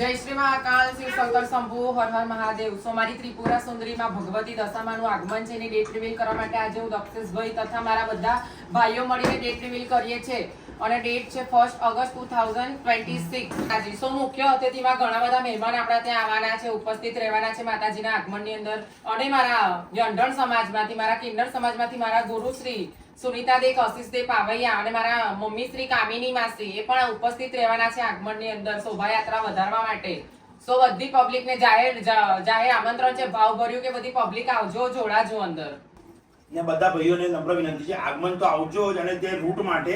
જય શ્રી મહાકાલ, શિવ શંકર શંભુ, હર હર મહાદેવ. સો મારી ત્રિપુરા સુંદરીમાં ભગવતી દશામાનું આગમન છે, એની ડેટ રિવીલ કરવા માટે આજે હું દક્ષેશભાઈ તથા મારા બધા ભાઈઓ મળીને ડેટ રિવીલ કરીએ છીએ. અને ડેટ છે 1 ઓગસ્ટ 2026. આજે સો મુખ્ય અતિથિમાં ઘણા બધા મહેમાન આપણા ત્યાં આવવાના છે, ઉપસ્થિત રહેવાના છે માતાજીના આગમનની અંદર. અને મારા યંઢણ સમાજમાંથી, મારા કિન્નર સમાજમાંથી મારા ગુરુશ્રી સુનિતાદે કશિશદે પાવૈયા અને મારા મમ્મી શ્રી કામિની માસી એ પણ ઉપસ્થિત રહેવાના છે આગમનની અંદર શોભાયાત્રા વધારવા માટે. સો બધી પબ્લિકને જાહેર આમંત્રણ છે, ભાવ ભર્યું કે બધી પબ્લિક આવજો, જોડાજો અંદર. ને બધા ભાઈઓને નમ્ર વિનંતી છે, આગમન તો આવજો જ. અને તે રૂટ માટે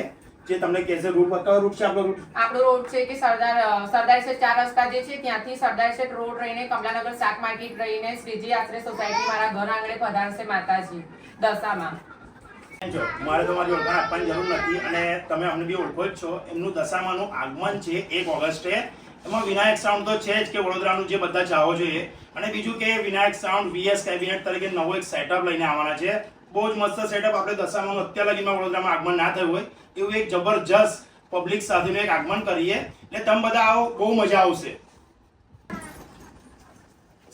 જે તમને કહેશે રૂટ કયો રૂટ છે આપણો રોડ છે કે સરદાર શેઠ 4 રસ્તા જે છે ત્યાંથી સરદાર શેઠ રોડ રહીને કમલાનગર શાક માર્કેટ રહીને શ્રીજી આશ્રય સોસાયટી મારા ઘર આંગણે પધારશે માતાજી દશામાં. મારે તમારી ઓળખાણ આપવાની જરૂર નથી અને તમે અમને બી ઓળખો જ છો. એમનું દશામાનું આગમન છે 1 ઓગસ્ટે. એમાં વિનાયક સાઉન્ડ તો છે જ કે વડોદરાનું જે બધા ચાહો જોઈએ. અને બીજું કે વિનાયક સાઉન્ડ વીએસ કેબિનેટ તરીકે નવો એક સેટઅપ લઈને આવવાના છે. બહુ જ મસ્ત સેટઅપ. આપણે દશામાનું અત્યાર લગીમાં વડોદરામાં આગમન ના થયું હોય એવું એક જબરજસ્ત પબ્લિક સાથેનું એક આગમન કરીએ. એટલે તમે બધા આવો, બહુ મજા આવશે.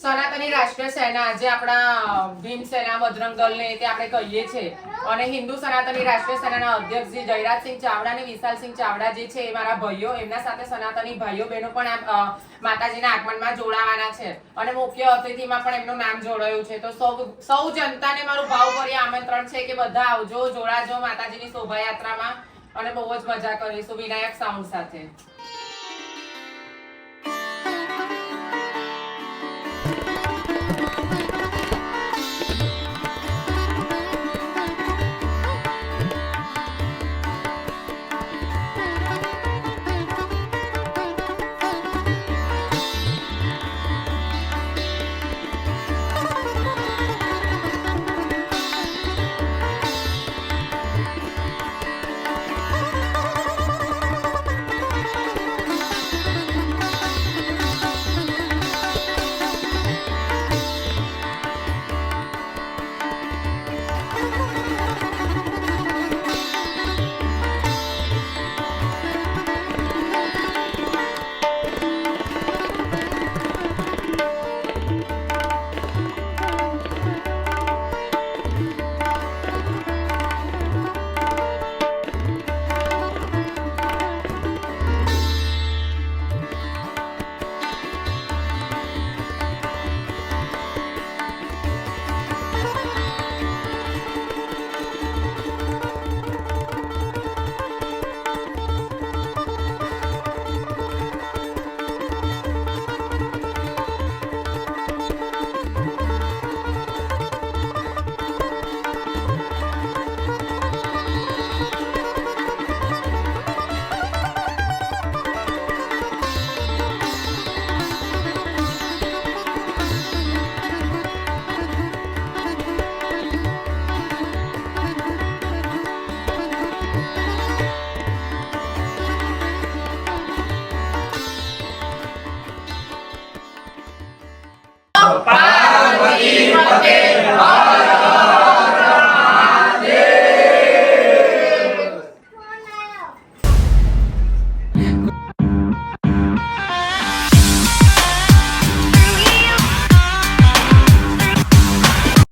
સનાતની રાષ્ટ્રીય સેના જે આપણા ભીમ સેના બજરંગ દળ ને તે આપણે કહીએ છીએ, અને હિન્દુ સનાતની રાષ્ટ્રીય સેનાના અધ્યક્ષ જે જયરાજસિંહ ચાવડા અને વિશાલસિંહ ચાવડા જે છે એ મારા ભાઈઓ, એમના સાથે સનાતની ભાઈઓ બહેનો પણ માતાજીના આગમનમાં જોડાવાના છે. અને મુખ્ય અતિથિમાં પણ એમનું નામ જોડાયું છે. તો સૌ જનતાને મારું ભાવભર્યું આમંત્રણ છે કે બધા આવજો, જોડાજો માતાજીની શોભાયાત્રામાં અને બહુ જ મજા કરીશું વિનાયક સાઉન્ડ સાથે.